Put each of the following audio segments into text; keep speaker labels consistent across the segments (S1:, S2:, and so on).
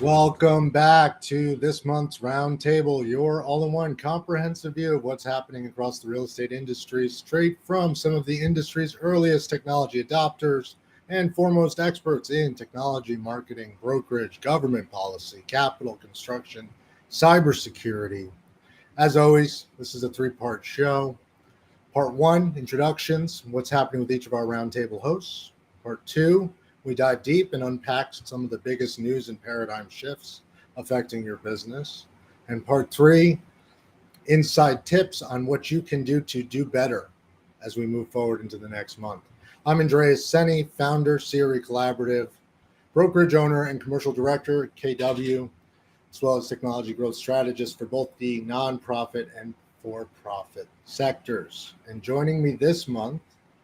S1: Welcome back to this month's Roundtable, your all-in-one comprehensive view of what's happening across the real estate industry, straight from some of the industry's earliest technology adopters and foremost experts in technology, marketing, brokerage, government policy, capital, construction, cybersecurity. As always, this is a three-part show. Part one, introductions, what's happening with each of our Roundtable hosts. Part two, we dive deep and unpack some of the biggest news and paradigm shifts affecting your business. And part three, inside tips on what you can do to do better as we move forward into the next month. I'm Andreas, Senie, founder, CRECollaborative, brokerage owner and commercial director at KW, as well as technology growth strategist for both the nonprofit and for-profit sectors. And joining me this month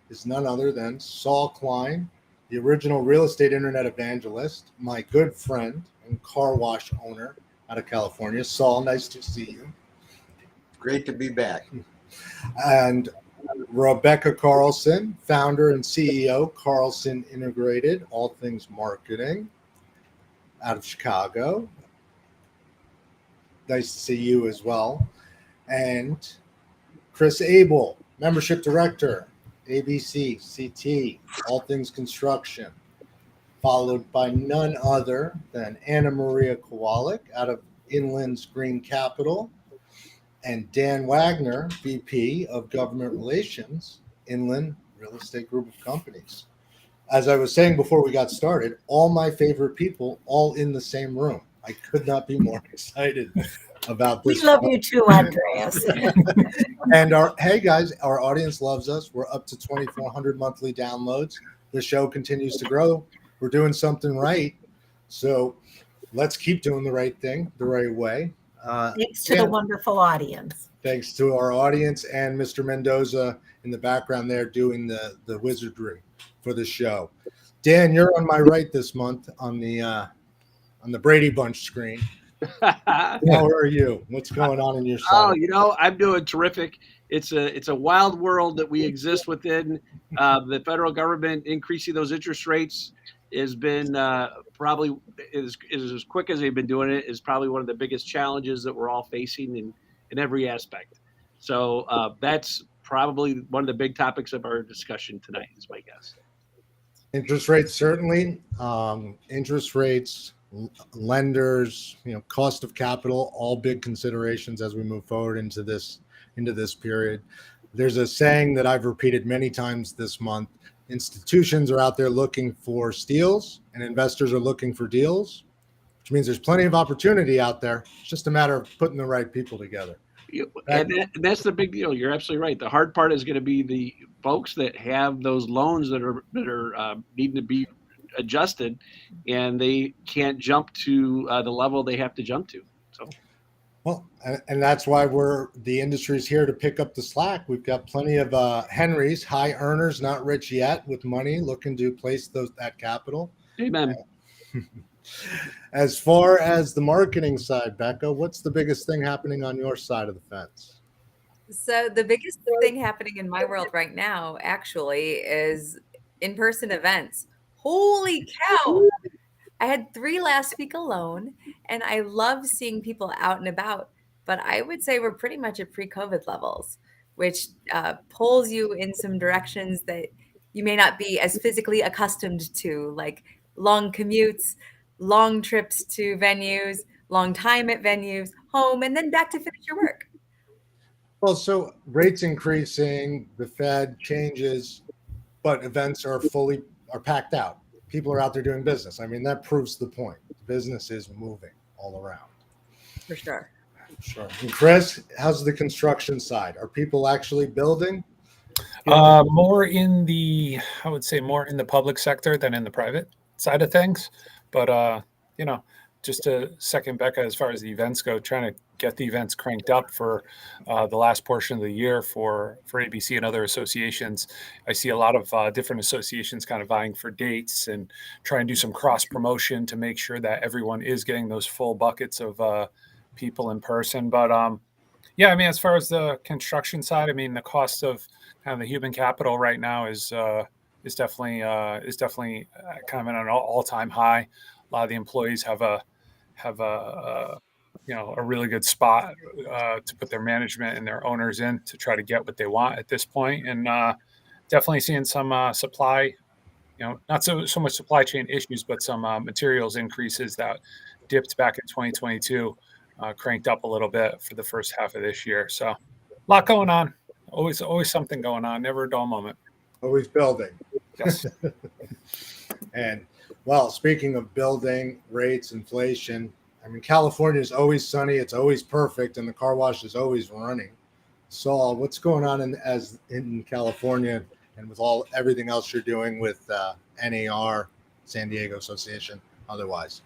S1: is none other than Saul Klein, the original real estate internet evangelist, my good friend and car wash owner out of California. Saul, nice to see you.
S2: Great to be back.
S1: And Rebekah Carlson, founder and CEO, Carlson Integrated, all things marketing, out of Chicago. Nice to see you as well. And Chris Abel, membership director, ABC, CT, all things construction, followed by none other than Anna Maria Kowalik out of Inland's Green Capital, and Dan Wagner, VP of Government Relations, Inland Real Estate Group of Companies. As I was saying before we got started, all my favorite people all in the same room. I could not be more excited about this.
S3: We love you too, Andreas.
S1: And hey guys, our audience loves us. We're up to 2,400 monthly downloads. The show continues to grow. We're doing something right. So let's keep doing the right thing, the right way.
S3: Thanks to the wonderful audience.
S1: Thanks to our audience and Mr. Mendoza in the background there doing the wizardry for the show. Dan, you're on my right this month on the Brady Bunch screen. How are you? What's going on in your side?
S4: Oh, I'm doing terrific. It's a wild world that we exist within. The federal government increasing those interest rates has been probably is as quick as they've been doing it is probably one of the biggest challenges that we're all facing in every aspect. So that's probably one of the big topics of our discussion tonight, is my guess.
S1: Interest rates, certainly. Interest rates, lenders, cost of capital, all big considerations as we move forward into this period. There's a saying that I've repeated many times this month. Institutions are out there looking for steals and investors are looking for deals, which means there's plenty of opportunity out there. It's just a matter of putting the right people together.
S4: And that's the big deal. You're absolutely right. The hard part is going to be the folks that have those loans that are needing to be adjusted, and they can't jump to the level they have to jump to. So,
S1: well, and that's why the industry's here to pick up the slack. We've got plenty of Henrys, high earners, not rich yet, with money looking to place that capital.
S4: Amen.
S1: As far as the marketing side, Becca, what's the biggest thing happening on your side of the fence?
S5: So the biggest thing happening in my world right now actually is in-person events. Holy cow. I had 3 last week alone, and I love seeing people out and about, but I would say we're pretty much at pre-COVID levels, which pulls you in some directions that you may not be as physically accustomed to, like long commutes, long trips to venues, long time at venues, home, and then back to finish your work.
S1: Well, so rates increasing, the Fed changes, but events are packed out. People are out there doing business. I mean, that proves the point. Business is moving all around.
S5: For sure.
S1: Sure. And Chris, how's the construction side? Are people actually building?
S6: More in the public sector than in the private side of things. But, just to second Becca, as far as the events go, trying to get the events cranked up for the last portion of the year for ABC and other associations. I see a lot of different associations kind of vying for dates and trying to do some cross promotion to make sure that everyone is getting those full buckets of people in person. But as far as the construction side, the cost of kind of the human capital right now is definitely kind of at an all-time high. A lot of the employees have have a really good spot to put their management and their owners in to try to get what they want at this point. And definitely seeing some supply, not so much supply chain issues, but some materials increases that dipped back in 2022, cranked up a little bit for the first half of this year. So a lot going on. Always something going on. Never a dull moment.
S1: Always building.
S6: Yes.
S1: And well, speaking of building, rates, inflation, I mean, California is always sunny. It's always perfect. And the car wash is always running. Saul, what's going on in California and with everything else you're doing with NAR, San Diego Association, otherwise?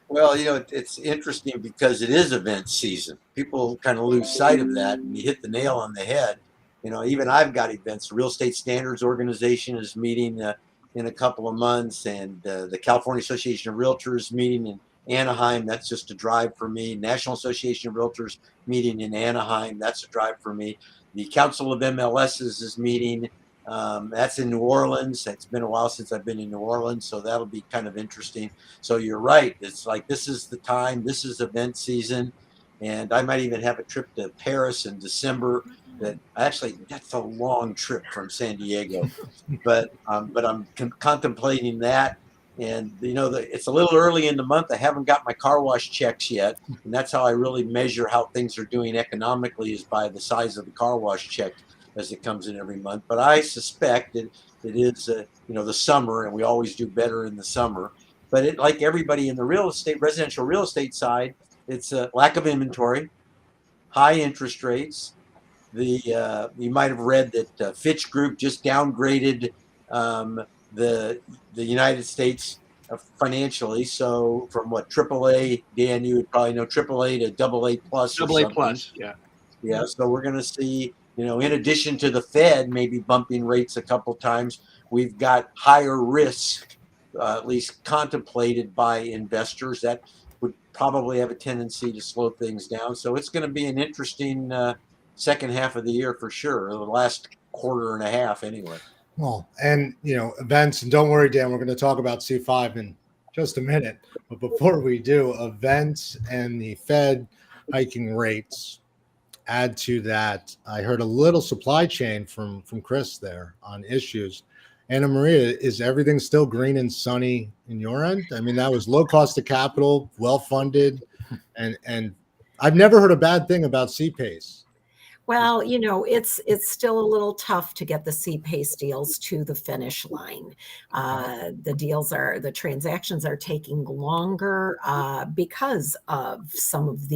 S2: Well, it's interesting because it is event season. People kind of lose sight of that, and you hit the nail on the head. Even I've got events. The Real Estate Standards Organization is meeting in a couple of months, and the California Association of Realtors meeting in Anaheim. That's just a drive for me. National Association of Realtors meeting in Anaheim. That's a drive for me. The Council of MLSs is meeting. That's in New Orleans. It's been a while since I've been in New Orleans, so that'll be kind of interesting. So you're right. It's like this is the time. This is event season, and I might even have a trip to Paris in December. That's a long trip from San Diego, but I'm contemplating that. And it's a little early in the month. I haven't got my car wash checks yet, and that's how I really measure how things are doing economically, is by the size of the car wash check as it comes in every month. But I suspect it is the summer, and we always do better in the summer. But like everybody in the residential real estate side, it's a lack of inventory, high interest rates. You might have read that Fitch Group just downgraded the United States financially. So from AAA, Dan, you would probably know, AAA to AA plus.
S4: AA plus, yeah.
S2: Yeah. So we're going to see, in addition to the Fed maybe bumping rates a couple times, we've got higher risk, at least contemplated by investors, that would probably have a tendency to slow things down. So it's going to be an interesting second half of the year for sure, the last quarter and a half anyway.
S1: Well, and events, and don't worry, Dan, we're going to talk about C5 in just a minute. But before we do, events and the Fed hiking rates add to that. I heard a little supply chain from Chris there on issues. Anna Maria, is everything still green and sunny in your end? I mean, that was low cost of capital, well funded, and I've never heard a bad thing about CPACE.
S3: Well, it's still a little tough to get the CPACE deals to the finish line. The transactions are taking longer because of some of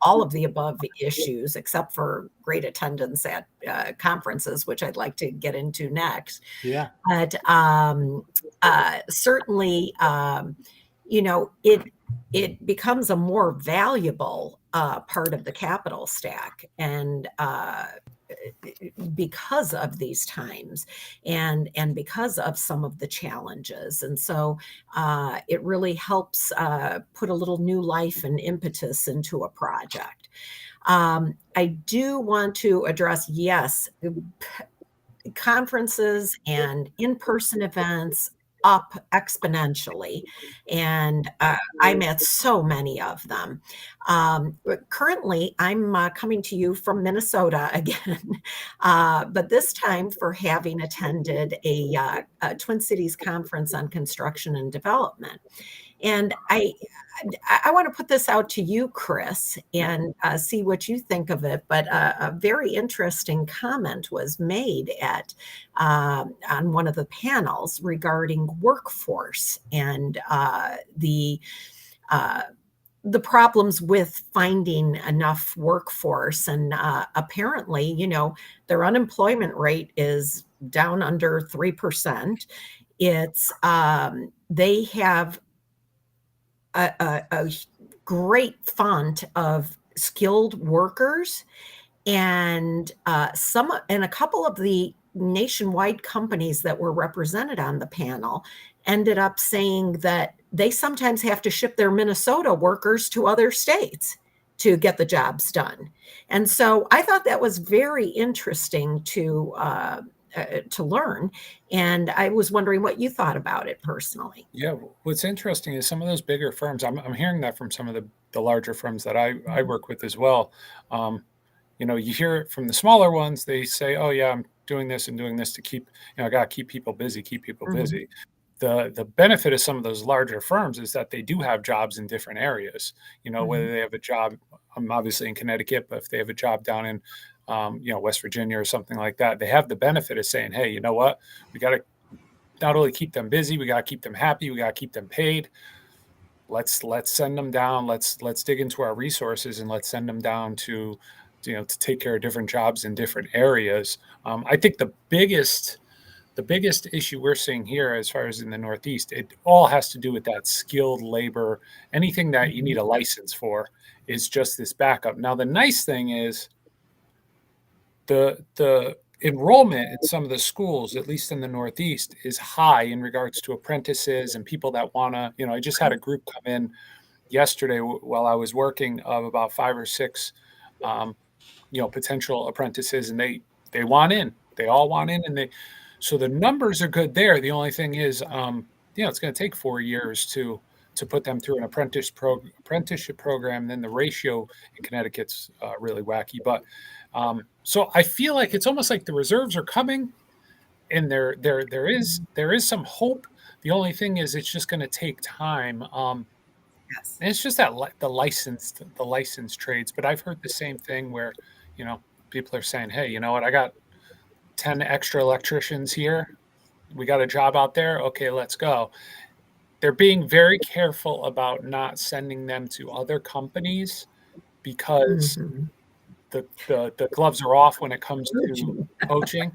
S3: all of the above issues, except for great attendance at conferences, which I'd like to get into next.
S1: Yeah.
S3: But certainly, it becomes a more valuable part of the capital stack, and because of these times and because of some of the challenges. And so it really helps put a little new life and impetus into a project. I do want to address, yes, conferences and in-person events up exponentially, and I'm at so many of them. Currently, I'm coming to you from Minnesota again, but this time for having attended a Twin Cities conference on construction and development. And I want to put this out to you, Chris, and see what you think of it. But a very interesting comment was made on one of the panels regarding workforce and the problems with finding enough workforce. And apparently, their unemployment rate is down under 3%. It's they have a great font of skilled workers, and a couple of the nationwide companies that were represented on the panel ended up saying that they sometimes have to ship their Minnesota workers to other states to get the jobs done. And so I thought that was very interesting to to learn. And I was wondering what you thought about it personally.
S6: Yeah, what's interesting is some of those bigger firms. I'm hearing that from some of the larger firms that I work with as well. You hear it from the smaller ones. They say, "Oh yeah, I'm doing this and doing this to keep, I got to keep people busy, keep people busy." The benefit of some of those larger firms is that they do have jobs in different areas. Whether they have a job, I'm obviously in Connecticut, but if they have a job down in, West Virginia or something like that, they have the benefit of saying, "Hey, you know what? We got to not only keep them busy, we got to keep them happy, we got to keep them paid. Let's send them down. Let's dig into our resources and let's send them down to take care of different jobs in different areas." I think the biggest issue we're seeing here, as far as in the Northeast, it all has to do with that skilled labor. Anything that you need a license for is just this backup. Now, the nice thing is the enrollment in some of the schools, at least in the Northeast, is high in regards to apprentices and people that want to, I just had a group come in yesterday while I was working of about 5 or 6, potential apprentices, and they want in. They all want in, and so the numbers are good there. The only thing is, it's going to take 4 years to put them through an apprenticeship program. Then the ratio in Connecticut's really wacky, but so I feel like it's almost like the reserves are coming, and there is some hope. The only thing is, it's just going to take time.
S3: Yes.
S6: And it's just that the license trades. But I've heard the same thing where, people are saying, "Hey, you know what? I got 10 extra electricians here. We got a job out there. Okay, let's go." They're being very careful about not sending them to other companies because the gloves are off when it comes to poaching.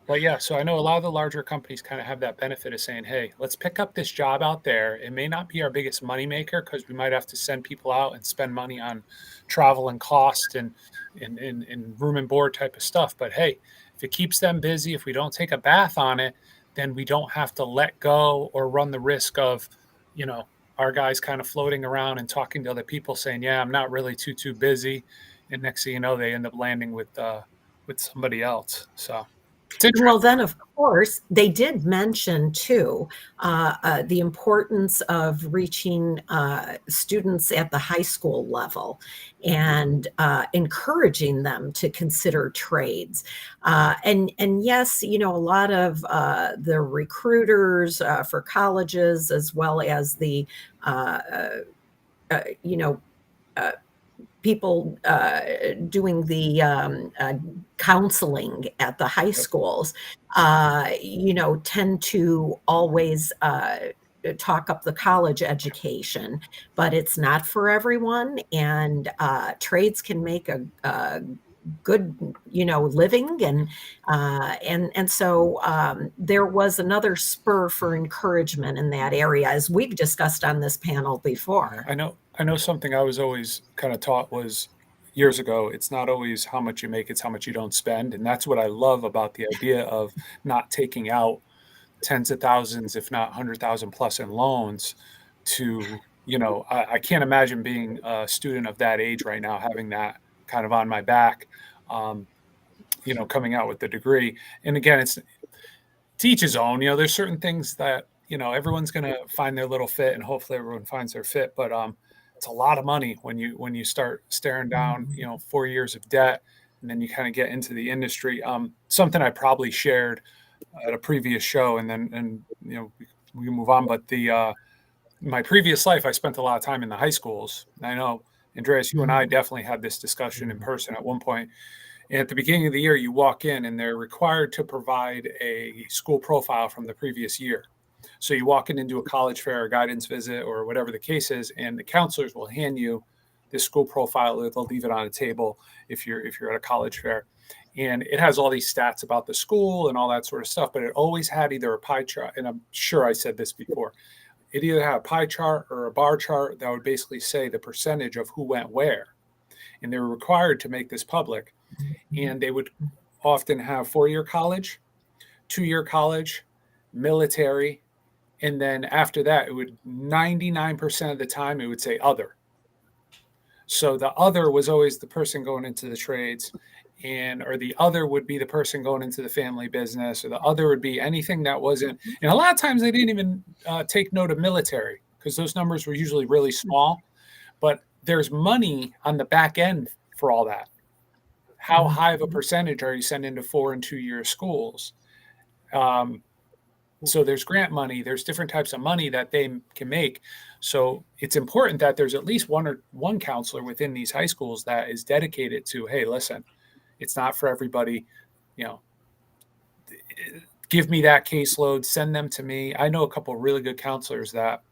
S6: But yeah, so I know a lot of the larger companies kind of have that benefit of saying, "Hey, let's pick up this job out there. It may not be our biggest moneymaker because we might have to send people out and spend money on travel and cost and room and board type of stuff. But hey, if it keeps them busy, if we don't take a bath on it, then we don't have to let go or run the risk of, our guys kind of floating around and talking to other people saying, 'Yeah, I'm not really too busy.' And next thing you know, they end up landing with somebody else." So.
S3: Well, then, of course, they did mention, too, the importance of reaching students at the high school level and encouraging them to consider trades. And yes, a lot of the recruiters for colleges, as well as the, people doing the counseling at the high schools, tend to always talk up the college education, but it's not for everyone. And trades can make a good, living, and so there was another spur for encouragement in that area, as we've discussed on this panel before.
S6: I know something I was always kind of taught was years ago, it's not always how much you make, it's how much you don't spend. And that's what I love about the idea of not taking out tens of thousands, if not 100,000 plus in loans to, I can't imagine being a student of that age right now, having that kind of on my back, coming out with the degree. And again, it's to each his own. There's certain things that, everyone's going to find their little fit, and hopefully everyone finds their fit. But it's a lot of money when you start staring down, 4 years of debt, and then you kind of get into the industry. Something I probably shared at a previous show, and then we can move on. But my previous life, I spent a lot of time in the high schools. I know, Andreas, you and I definitely had this discussion in person at one point. And at the beginning of the year, you walk in and they're required to provide a school profile from the previous year. So you walk into a college fair, a guidance visit, or whatever the case is, and the counselors will hand you this school profile. They'll leave it on a table if you're at a college fair. And it has all these stats about the school and all that sort of stuff, but it always had either a pie chart, and I'm sure I said this before, it either had a pie chart or a bar chart that would basically say the percentage of who went where. And they were required to make this public. And they would often have 4-year college, 2-year college, military, and then after that, it would 99% of the time, it would say other. So the other was always the person going into the trades. or the other would be the person going into the family business, or the other would be anything that wasn't. And a lot of times they didn't even take note of military, because those numbers were usually really small. But there's money on the back end for all that. How high of a percentage are you sending to 4 and 2 year schools? So there's grant money, there's different types of money that they can make. So it's important that there's at least one counselor within these high schools that is dedicated to, hey, listen, it's not for everybody, give me that caseload, send them to me. I know a couple of really good counselors that,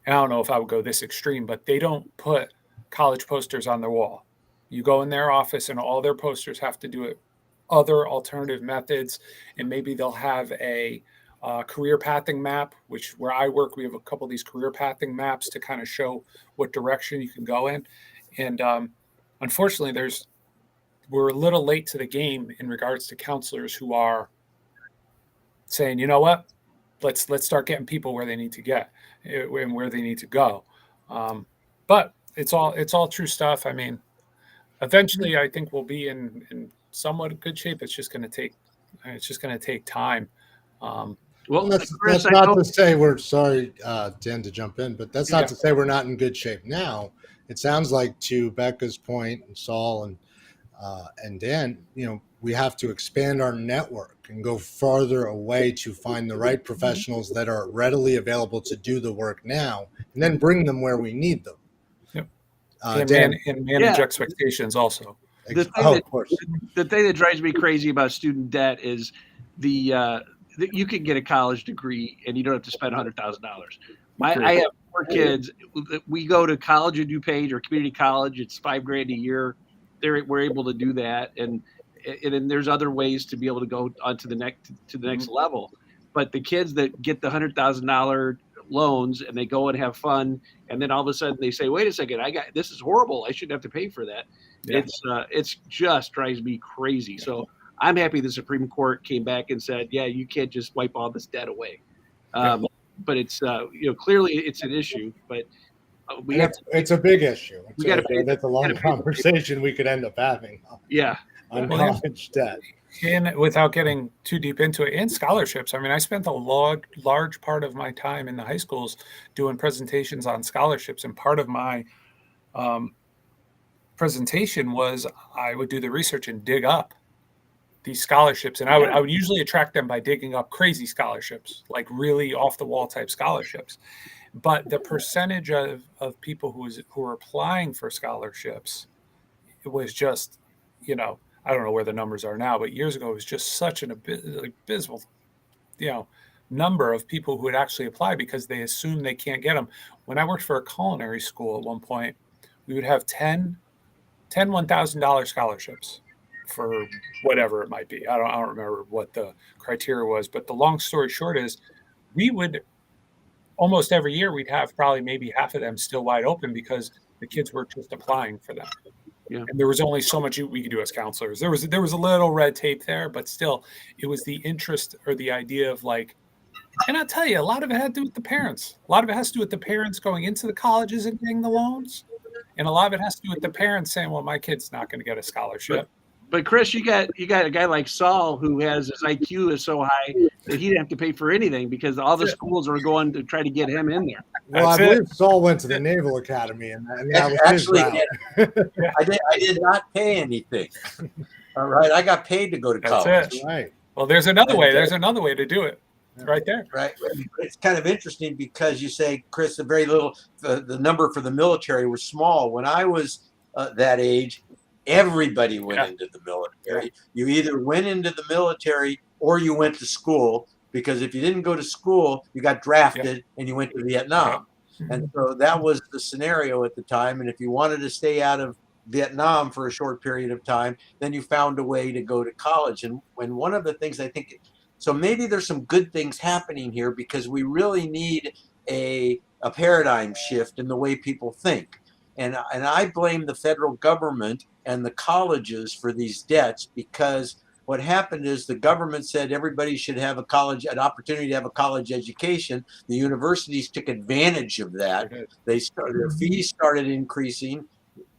S6: and I don't know if I would go this extreme, but they don't put college posters on their wall. You go in their office and all their posters have to do it other alternative methods. And maybe they'll have a career pathing map, which where I work, we have a couple of these career pathing maps to kind of show what direction you can go in. And unfortunately, we're a little late to the game in regards to counselors who are saying, you know what, let's start getting people where they need to get and where they need to go. But it's all true stuff. I mean, eventually, I think we'll be in somewhat good shape. It's just going to take time.
S4: Well,
S1: that's
S4: Chris,
S1: not to say we're sorry, Dan, to jump in, but that's not
S4: Yeah.
S1: to say we're not in good shape now. It sounds like, to Becca's point, and Saul and Dan, we have to expand our network and go farther away to find the right professionals that are readily available to do the work now, and then bring them where we need them.
S6: Yep.
S1: Dan,
S6: And manage expectations also.
S4: The thing,
S1: of course.
S4: the thing that drives me crazy about student debt is you can get a college degree and you don't have to spend $100,000. I have 4 kids. We go to college in DuPage or community college. It's $5,000 a year. We're able to do that, and then there's other ways to be able to go on to the next level. But the kids that get the $100,000 loans and they go and have fun, and then all of a sudden they say, "Wait a second, this is horrible. I shouldn't have to pay for that." Yeah. It's just drives me crazy. Yeah. So I'm happy the Supreme Court came back and said, "Yeah, you can't just wipe all this debt away." But it's clearly it's an issue, but
S1: it's a big issue.
S4: That's
S1: a long conversation we could end up having. On college debt.
S6: And without getting too deep into it, and scholarships. I mean, I spent a large part of my time in the high schools doing presentations on scholarships, and part of my presentation was I would do the research and dig up these scholarships, and I would usually attract them by digging up crazy scholarships, like really off the wall type scholarships. But the percentage of people who were applying for scholarships, it was just, I don't know where the numbers are now, but years ago it was just such an abysmal, number of people who would actually apply because they assume they can't get them. When I worked for a culinary school at one point, we would have 10 $1,000 scholarships for whatever it might be. I don't remember what the criteria was, but the long story short is we would almost every year we'd have probably maybe half of them still wide open because the kids were just applying for them. Yeah. And there was only so much we could do as counselors. There was a little red tape there, but still it was the interest or the idea of like, and I'll tell you, a lot of it had to do with the parents. A lot of it has to do with the parents going into the colleges and getting the loans. And a lot of it has to do with the parents saying, well, my kid's not going to get a scholarship.
S4: But Chris, you got a guy like Saul who has his IQ is so high that he didn't have to pay for anything because all the schools are going to try to get him in there.
S1: Well, I believe Saul went to the Naval Academy, and that was
S2: actually
S1: his route.
S2: I did not pay anything. All right, I got paid to go to college.
S6: That's it. Right. Well, there's another way. There's another way to do it. Right there.
S2: Right. It's kind of interesting because you say, Chris, the number for the military was small. When I was that age, everybody went into the military. Yeah. You either went into the military or you went to school, because if you didn't go to school, you got drafted and you went to Vietnam. Yeah. And so that was the scenario at the time. And if you wanted to stay out of Vietnam for a short period of time, then you found a way to go to college. And when one of the things I think, so maybe there's some good things happening here because we really need a paradigm shift in the way people think. And I blame the federal government and the colleges for these debts, because what happened is the government said everybody should have an opportunity to have a college education. The universities took advantage of that. Their fees started increasing.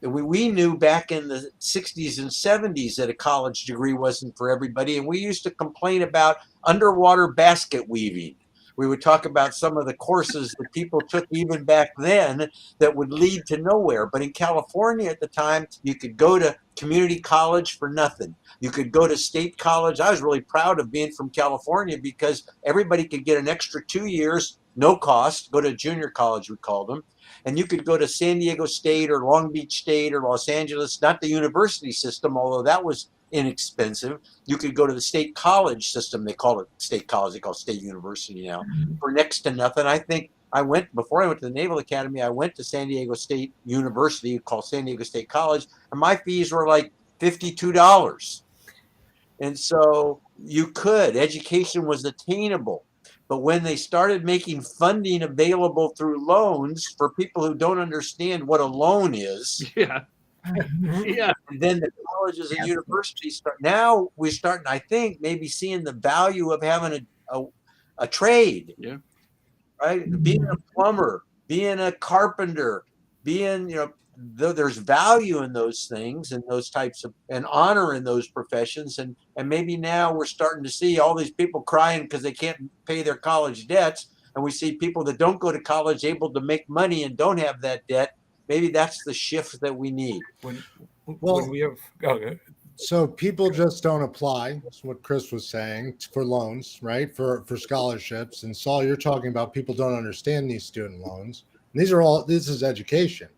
S2: we knew back in the 60s and 70s that a college degree wasn't for everybody. And we used to complain about underwater basket weaving. We would talk about some of the courses that people took even back then that would lead to nowhere. But in California at the time, you could go to community college for nothing. You could go to state college. I was really proud of being from California because everybody could get an extra 2 years, no cost, go to junior college, we called them. And you could go to San Diego State or Long Beach State or Los Angeles, not the university system, although that was inexpensive. You could go to the state college system. They call it state college. They call it state university now for next to nothing. I think before I went to the Naval Academy, I went to San Diego State University, called San Diego State College, and my fees were like $52. And so education was attainable. But when they started making funding available through loans for people who don't understand what a loan is,
S4: Yeah. Yeah.
S2: and then the colleges and universities now we're starting, I think, maybe seeing the value of having a trade.
S4: Yeah.
S2: Right? Being a plumber, being a carpenter, being, there's value in those things and those types of, and honor in those professions. And maybe now we're starting to see all these people crying because they can't pay their college debts. And we see people that don't go to college able to make money and don't have that debt. Maybe that's the shift that we need.
S6: When
S1: Well,
S6: we have,
S1: so people just don't apply. That's what Chris was saying, for loans, right? For scholarships. And Saul, you're talking about people don't understand these student loans. And this is education,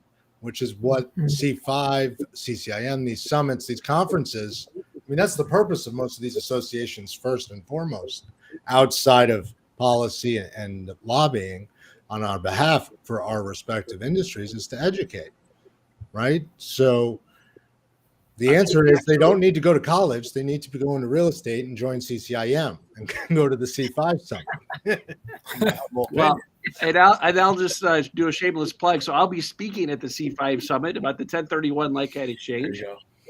S1: which is what C5, CCIM, these summits, these conferences, I mean, that's the purpose of most of these associations first and foremost, outside of policy and lobbying on our behalf for our respective industries, is to educate, right? So the answer is they don't need to go to college. They need to be going to real estate and join CCIM and go to the C5 summit.
S4: Well, and I'll just do a shameless plug. So I'll be speaking at the C5 Summit about the 1031 Like-Kind Exchange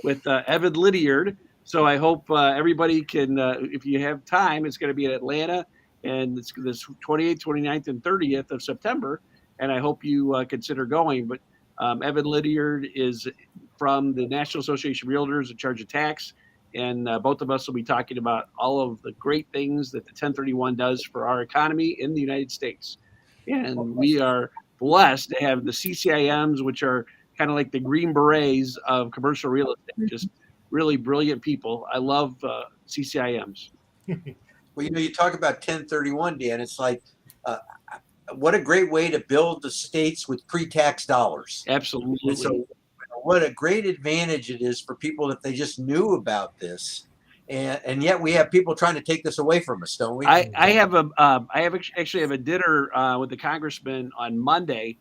S4: with Evan Lydiard. So I hope everybody can, if you have time, it's going to be in Atlanta, and it's this 28th, 29th, and 30th of September. And I hope you consider going. But Evan Lydiard is from the National Association of Realtors in charge of tax. And both of us will be talking about all of the great things that the 1031 does for our economy in the United States. And we are blessed to have the CCIMs, which are kind of like the Green Berets of commercial real estate, just really brilliant people. I love CCIMs.
S2: Well, you talk about 1031, Dan. It's like, what a great way to build the states with pre-tax dollars.
S4: Absolutely.
S2: And so what a great advantage it is for people if they just knew about this. And yet we have people trying to take this away from us, don't we?
S4: I actually have a dinner with the congressman on Monday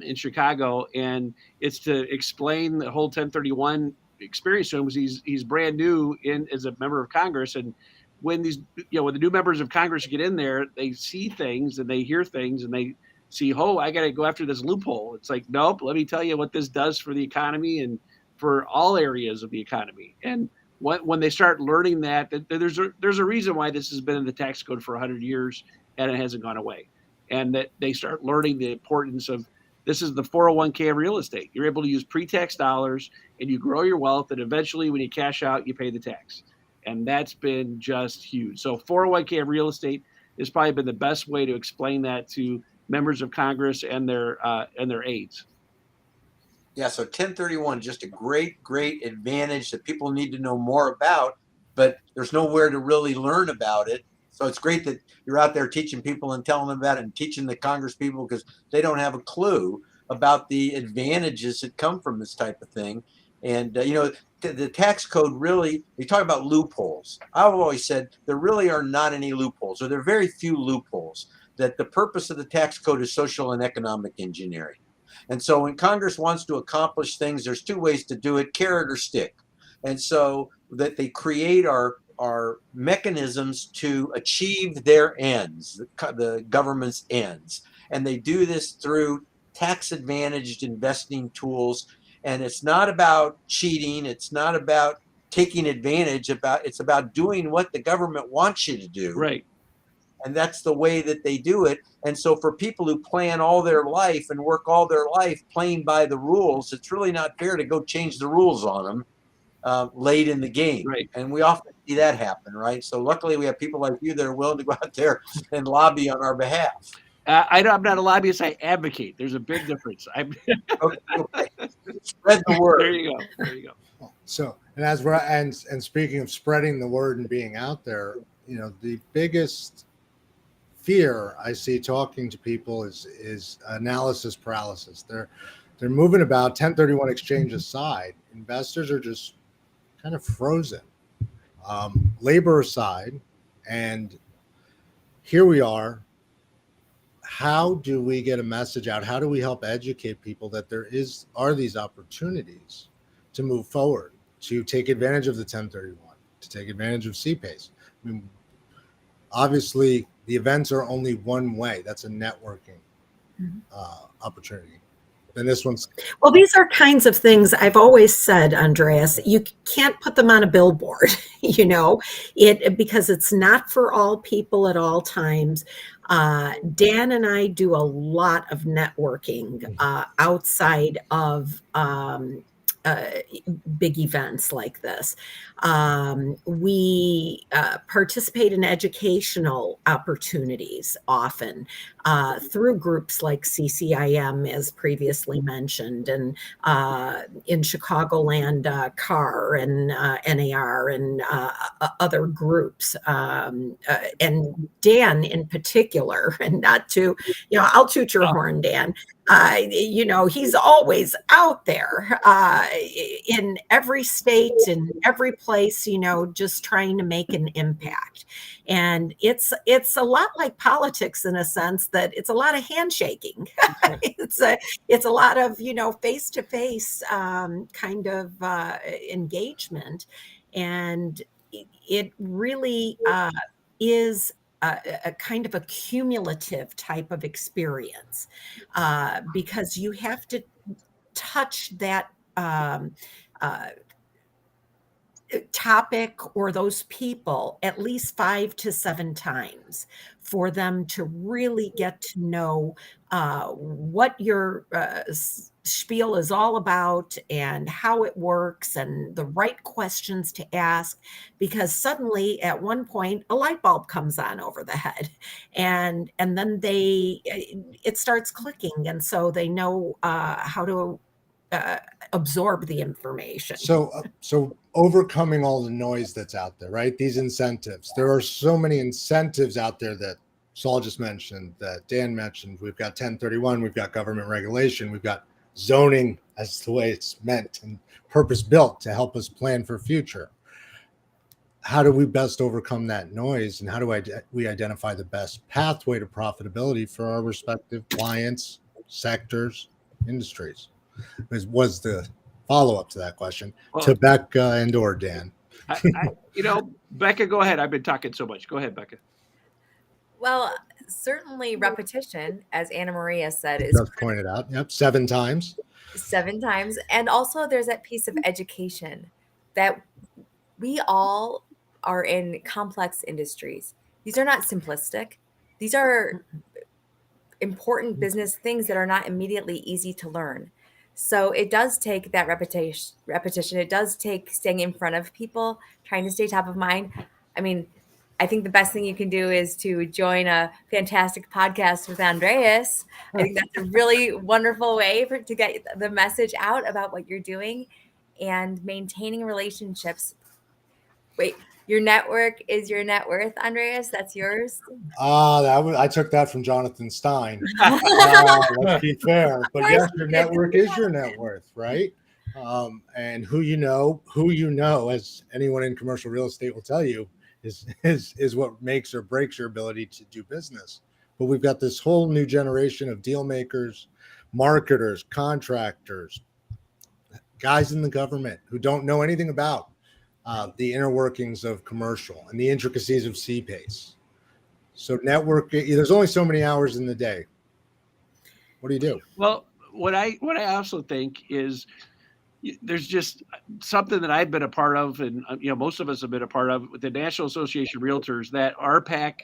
S4: in Chicago, and it's to explain the whole 1031 experience to him, because he's brand new as a member of Congress. And when when the new members of Congress get in there, they see things and they hear things and they see, I got to go after this loophole. It's like, nope, let me tell you what this does for the economy and for all areas of the economy. And when they start learning that there's a reason why this has been in the tax code for 100 years and it hasn't gone away, and that they start learning the importance of, this is the 401k of real estate. You're able to use pre-tax dollars and you grow your wealth, and eventually when you cash out, you pay the tax. And that's been just huge. So 401k of real estate has probably been the best way to explain that to members of Congress and their aides.
S2: Yeah, so 1031, just a great advantage that people need to know more about, but there's nowhere to really learn about it. So it's great that you're out there teaching people and telling them about it, and teaching the Congress people, because they don't have a clue about the advantages that come from this type of thing. And, the tax code really, you talk about loopholes. I've always said there really are not any loopholes, or there are very few loopholes, that the purpose of the tax code is social and economic engineering. And so when Congress wants to accomplish things, there's two ways to do it: carrot or stick. And so that they create our mechanisms to achieve their ends, the government's ends. And they do this through tax advantaged investing tools. And it's not about cheating. It's not about taking advantage. It's about doing what the government wants you to do.
S4: Right.
S2: And that's the way that they do it. And so for people who plan all their life and work all their life playing by the rules, it's really not fair to go change the rules on them late in the game.
S4: Right.
S2: And we often see that happen, right? So luckily we have people like you that are willing to go out there and lobby on our behalf.
S4: I'm not a lobbyist. I advocate. There's a big difference.
S2: Okay. Spread the word.
S4: There you go. There you go.
S1: So, and as we're and speaking of spreading the word and being out there, the biggest fear I see talking to people is analysis paralysis. They're moving about. 1031 exchange aside, investors are just kind of frozen. Labor aside, and here we are. How do we get a message out? How do we help educate people that there are these opportunities to move forward, to take advantage of the 1031, to take advantage of CPACE? I mean, obviously, the events are only one way. That's a networking opportunity. And this one's...
S3: Well, these are kinds of things I've always said, Andreas, you can't put them on a billboard, because it's not for all people at all times. Dan and I do a lot of networking outside of big events like this. We participate in educational opportunities often through groups like CCIM, as previously mentioned, and in Chicagoland, CAR and NAR and other groups. And Dan in particular, and not to, I'll toot your horn, Dan. He's always out there in every state, in every place, just trying to make an impact. And it's a lot like politics in a sense that it's a lot of handshaking. It's a lot of, face-to-face kind of engagement. And it really is a kind of a cumulative type of experience because you have to touch that topic or those people at least 5 to 7 times for them to really get to know what your spiel is all about and how it works and the right questions to ask, because suddenly at one point a light bulb comes on over the head and then it starts clicking, and so they know how to absorb the information.
S1: So overcoming all the noise that's out there, right? These incentives. There are so many incentives out there that Saul just mentioned, that Dan mentioned. We've got 1031, we've got government regulation, we've got zoning as the way it's meant and purpose built to help us plan for future. How do we best overcome that noise, and how do we identify the best pathway to profitability for our respective clients, sectors, industries? Was the follow-up to that question to Becca and or Dan.
S4: Becca, go ahead. I've been talking so much. Go ahead, Becca.
S5: Well, certainly repetition, as Anna Maria said, is
S1: just pointed out. Yep, 7 times.
S5: 7 times. And also there's that piece of education that we all are in complex industries. These are not simplistic. These are important business things that are not immediately easy to learn. So it does take that repetition. It does take staying in front of people, trying to stay top of mind. I mean, I think the best thing you can do is to join a fantastic podcast with Andreas. I think that's a really wonderful way to get the message out about what you're doing and maintaining relationships. Wait, your network is your net worth, Andreas? That's yours?
S1: I took that from Jonathan Stein. Let's be fair. But yes, your network is your net worth, right? And who you know, as anyone in commercial real estate will tell you, is what makes or breaks your ability to do business. But we've got this whole new generation of deal makers, marketers, contractors, guys in the government who don't know anything about the inner workings of commercial and the intricacies of CPACE. So there's only so many hours in the day. What do you do?
S4: Well, what I also think is there's just something that I've been a part of, and most of us have been a part of with the National Association of Realtors, that RPAC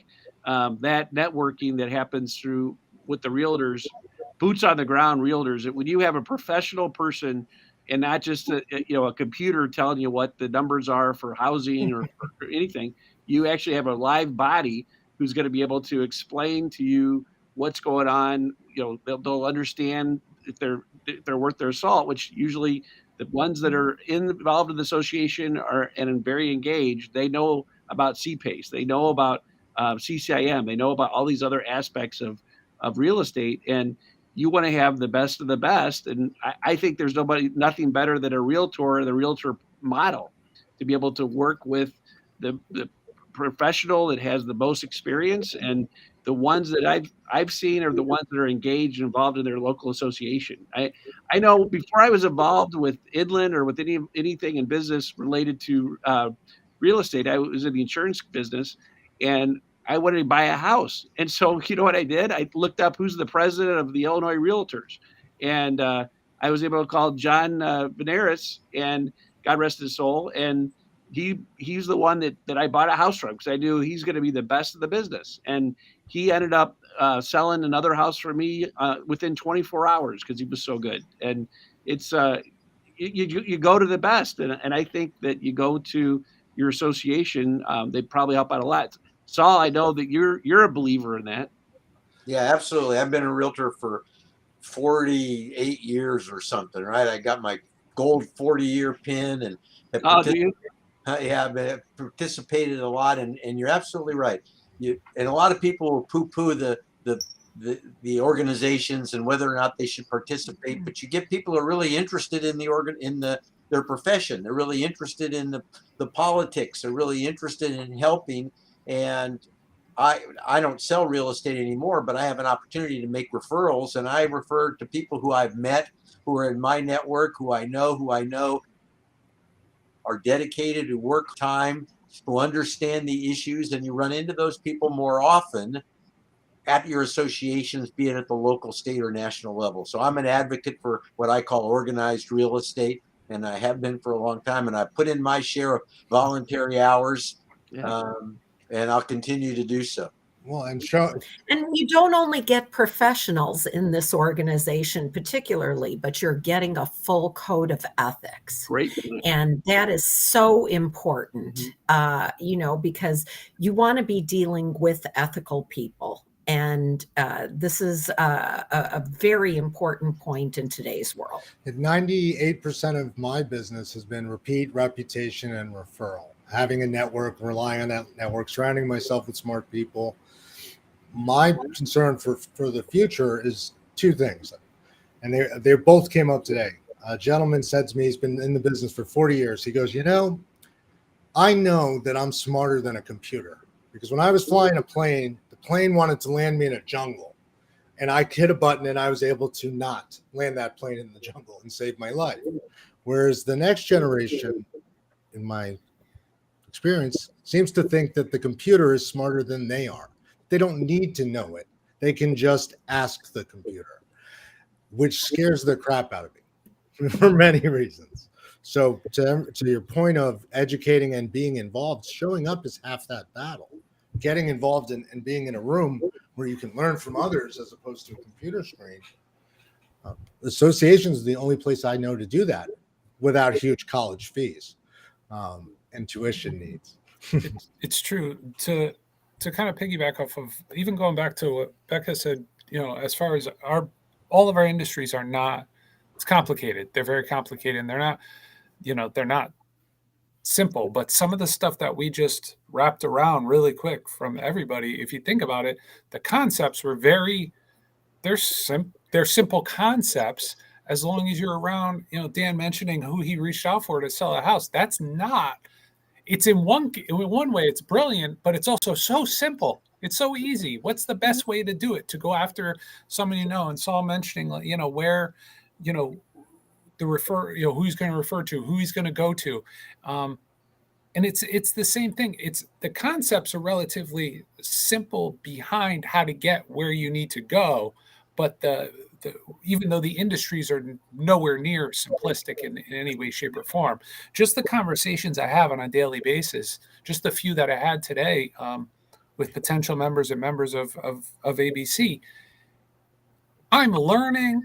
S4: that networking that happens through with the realtors, boots on the ground realtors. When you have a professional person and not just a computer telling you what the numbers are for housing or anything, you actually have a live body who's going to be able to explain to you what's going on. They'll understand if they're worth their salt, which usually the ones that are involved in the association are and very engaged. They know about CPACE, they know about CCIM, they know about all these other aspects of real estate, and you want to have the best of the best. And I think there's nothing better than a realtor, the realtor model, to be able to work with the professional that has the most experience, and the ones that I've seen are the ones that are engaged and involved in their local association. I know before I was involved with Inland or with anything in business related to real estate, I was in the insurance business, and I wanted to buy a house. And so, you know what I did? I looked up who's the president of the Illinois Realtors, and I was able to call John Veneris, and God rest his soul, and he's the one that I bought a house from, because I knew he's going to be the best of the business. And he ended up selling another house for me within 24 hours because he was so good. And it's you go to the best, and I think that you go to your association, they probably help out a lot. Saul, I know that you're a believer in that.
S2: Yeah, absolutely. I've been a realtor for 48 years or something, right? I got my gold 40-year pin and
S4: Do you?
S2: yeah, I've participated a lot, and you're absolutely right. And a lot of people will poo-poo the organizations and whether or not they should participate, but you get people who are really interested in their profession. They're really interested in the politics. They're really interested in helping. And I don't sell real estate anymore, but I have an opportunity to make referrals, and I refer to people who I've met, who are in my network, who I know are dedicated, who work time, who understand the issues, and you run into those people more often at your associations, be it at the local, state, or national level. So I'm an advocate for what I call organized real estate, and I have been for a long time, and I put in my share of voluntary hours, and I'll continue to do so.
S1: Well, and
S3: you don't only get professionals in this organization particularly, but you're getting a full code of ethics.
S4: Great.
S3: And that is so important, because you want to be dealing with ethical people. And this is a very important point in today's world.
S1: 98% of my business has been repeat, reputation, and referral. Having a network, relying on that network, surrounding myself with smart people. My concern for the future is two things, and they both came up today. A gentleman said to me, he's been in the business for 40 years. He goes, I know that I'm smarter than a computer, because when I was flying a plane, the plane wanted to land me in a jungle, and I hit a button and I was able to not land that plane in the jungle and save my life. Whereas the next generation, in my experience, seems to think that the computer is smarter than they are. They don't need to know it. They can just ask the computer, which scares the crap out of me for many reasons. So to your point of educating and being involved, showing up is half that battle. Getting involved and being in a room where you can learn from others as opposed to a computer screen. Associations is the only place I know to do that without huge college fees and tuition needs.
S6: It's true. To kind of piggyback off of even going back to what Becca said, as far as all of our industries are not, it's complicated. They're very complicated, and they're not simple. But some of the stuff that we just wrapped around really quick from everybody, if you think about it, the concepts were they're simple concepts. As long as you're around, Dan mentioning who he reached out for to sell a house, that's not. It's in one way, it's brilliant, but it's also so simple. It's so easy. What's the best way to do it? To go after someone and Saul mentioning, where, the who he's going to refer to, who he's going to go to, and it's the same thing. It's the concepts are relatively simple behind how to get where you need to go, but even though the industries are nowhere near simplistic in any way, shape, or form, just the conversations I have on a daily basis, just the few that I had today, with potential members and members of ABC. I'm learning.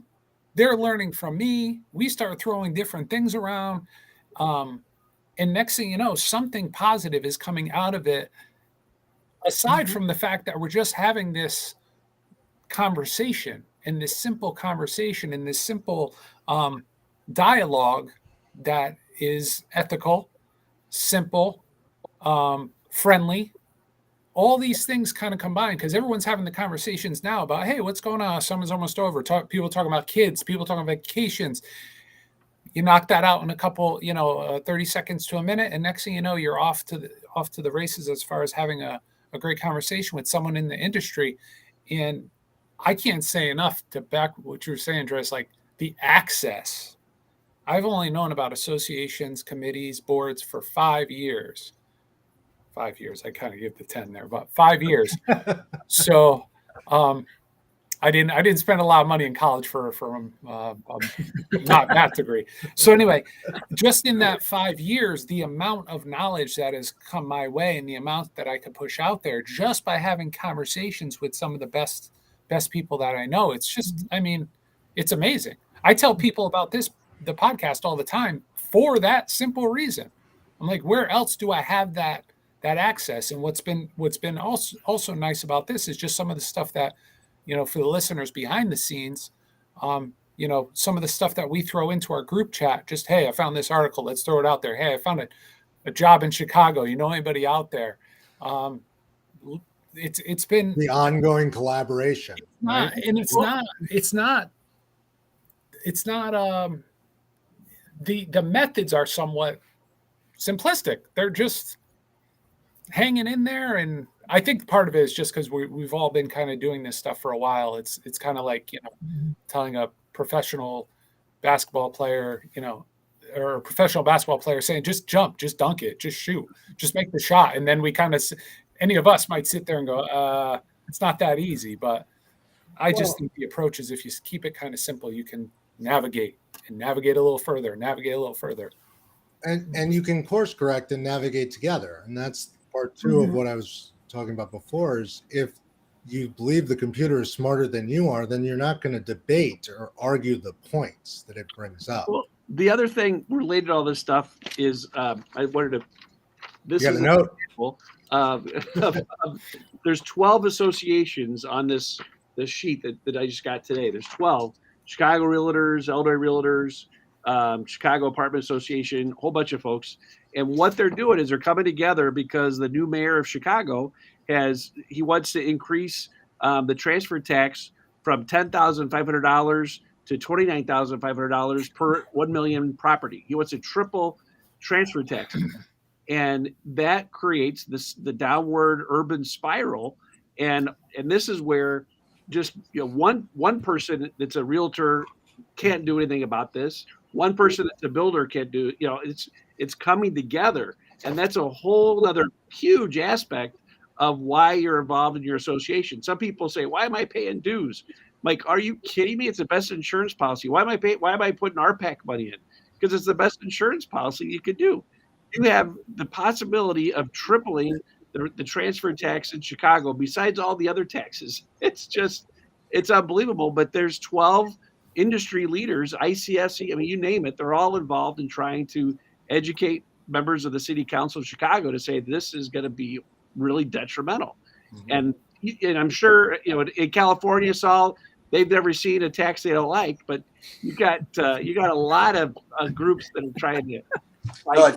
S6: They're learning from me. We start throwing different things around. And next thing you know, something positive is coming out of it, aside from the fact that we're just having this conversation and this simple conversation and this simple dialogue that is ethical, simple, friendly. All these things kind of combine because everyone's having the conversations now about, hey, what's going on? Summer's almost over. People talking about kids, people talking about vacations. You knock that out in a couple, 30 seconds to a minute, and next thing you know, you're off to the races as far as having a great conversation with someone in the industry. And I can't say enough to back what you were saying, Andreas, like the access. I've only known about associations, committees, boards for 5 years. 5 years. I kind of give the 10 there, but 5 years. So I didn't spend a lot of money in college for not that degree. So anyway, just in that 5 years, the amount of knowledge that has come my way and the amount that I could push out there just by having conversations with some of the best people that I know, it's just, I mean, it's amazing. I tell people about the podcast all the time for that simple reason. I'm like, where else do I have that access? And what's been also nice about this is just some of the stuff that, for the listeners behind the scenes, some of the stuff that we throw into our group chat, just, hey, I found this article, let's throw it out there. Hey, I found a job in Chicago. You know anybody out there? It's been
S1: the ongoing collaboration.
S6: The methods are somewhat simplistic. They're just hanging in there. And I think part of it is just because we've all been kind of doing this stuff for a while. It's kind of like, telling a professional basketball player, or a professional basketball player saying, just jump, just dunk it, just shoot, just make the shot. And then we kind of, any of us might sit there and go, it's not that easy. But I just think the approach is, if you keep it kind of simple, you can navigate a little further.
S1: And you can course correct and navigate together. And that's part two of what I was talking about before, is if you believe the computer is smarter than you are, then you're not going to debate or argue the points that it brings up.
S4: Well, the other thing related to all this stuff is I wanted to. This
S1: you got
S4: is
S1: a note.
S4: There's 12 associations on this sheet that I just got today. There's 12: Chicago Realtors, Elderly Realtors, Chicago Apartment Association, a whole bunch of folks. And what they're doing is they're coming together because the new mayor of Chicago he wants to increase the transfer tax from $10,500 to $29,500 per 1 million property. He wants to triple transfer tax. And that creates the downward urban spiral. And this is where just one person that's a realtor can't do anything about this. One person that's a builder can't do, it's coming together. And that's a whole other huge aspect of why you're involved in your association. Some people say, why am I paying dues? Like, are you kidding me? It's the best insurance policy. Why am I putting RPAC money in? Because it's the best insurance policy you could do. You have the possibility of tripling the transfer tax in Chicago, besides all the other taxes. It's unbelievable. But there's 12 industry leaders, ICSC, I mean, you name it, they're all involved in trying to educate members of the city council of Chicago to say this is going to be really detrimental. And I'm sure, in California, Saul, they've never seen a tax they don't like, but you got a lot of groups that are trying to fight.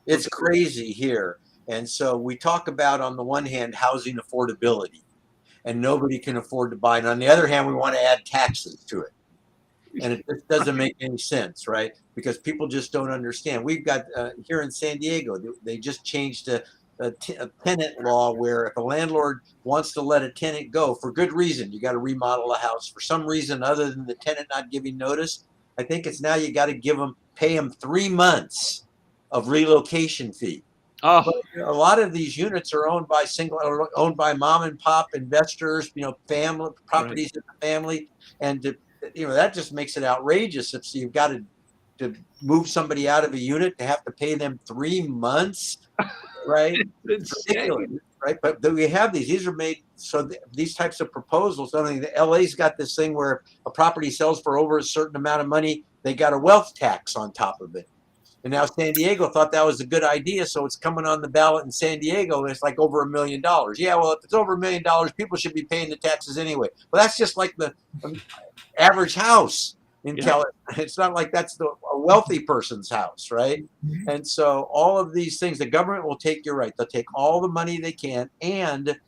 S2: It's crazy here. And so we talk about, on the one hand, housing affordability, and nobody can afford to buy. And on the other hand, we want to add taxes to it. And it just doesn't make any sense, right? Because people just don't understand. We've got here in San Diego, they just changed a tenant law where if a landlord wants to let a tenant go for good reason, you got to remodel a house for some reason other than the tenant not giving notice. I think it's now you got to pay them 3 months of relocation fee.
S4: Oh,
S2: But a lot of these units are owned by mom and pop investors, family properties in the family, and that just makes it outrageous. If you've got to move somebody out of a unit to have to pay them 3 months, right?
S4: it's ridiculous.
S2: right? But we have these are made so these types of proposals. Not only the LA's got this thing where a property sells for over a certain amount of money, they got a wealth tax on top of it. And now San Diego thought that was a good idea, so it's coming on the ballot in San Diego, and it's like over $1 million. Yeah, well, if it's over $1 million, people should be paying the taxes anyway. Well, that's just like the average house in California. It's not like that's a wealthy person's house, right? And so all of these things, the government will take, you're right, they'll take all the money they can. And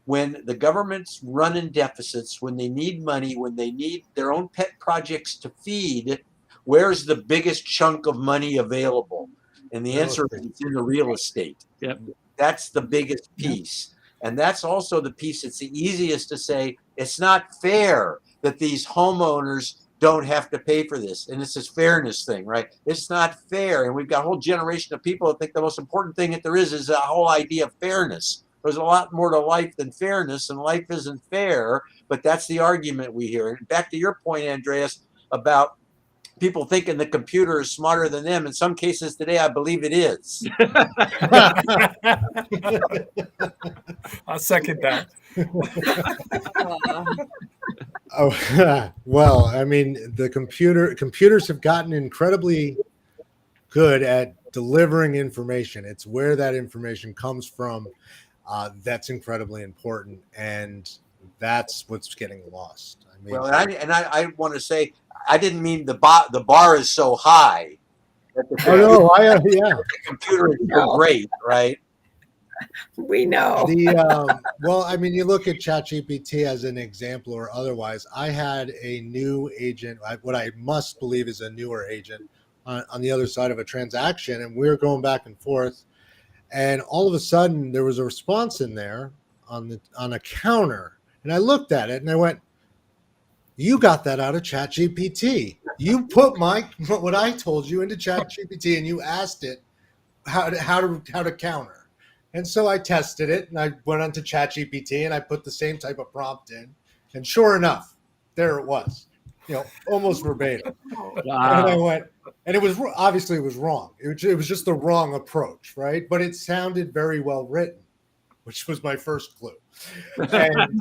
S2: when the government's running deficits, when they need money, when they need their own pet projects to feed, where's the biggest chunk of money available? And the answer is it's in the real estate.
S4: Yep.
S2: That's the biggest piece. And that's also the piece that's the easiest to say, it's not fair that these homeowners don't have to pay for this. And it's this fairness thing, right? It's not fair. And we've got a whole generation of people that think the most important thing that there is the whole idea of fairness. There's a lot more to life than fairness, and life isn't fair, but that's the argument we hear. And back to your point, Andreas, about people thinking the computer is smarter than them. In some cases today, I believe it is.
S6: I'll second that.
S1: Oh, well, I mean, the computers have gotten incredibly good at delivering information. It's where that information comes from that's incredibly important, and that's what's getting lost. I mean,
S2: Well, I want to say, I didn't mean the bar is so high that the
S1: the
S2: computer is so great, right?
S3: We know.
S1: Well, I mean, you look at ChatGPT as an example or otherwise. I had a new agent, what I must believe is a newer agent, on the other side of a transaction, and we were going back and forth, and all of a sudden there was a response in there on a counter, and I looked at it and I went, "You got that out of ChatGPT. You put what I told you into ChatGPT, and you asked it how to counter." And so I tested it, and I went onto ChatGPT, and I put the same type of prompt in, and sure enough, there it was, almost verbatim.
S4: Wow.
S1: And I went, and it was obviously it was wrong. It was just the wrong approach, right? But it sounded very well written, which was my first clue. And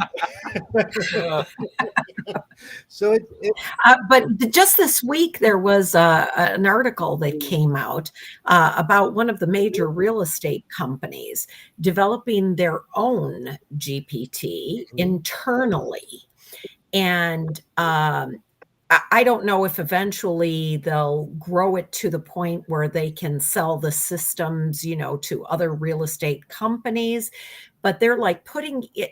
S1: so
S3: but just this week, there was an article that came out about one of the major real estate companies developing their own GPT internally. And I don't know if eventually they'll grow it to the point where they can sell the systems, to other real estate companies. But they're like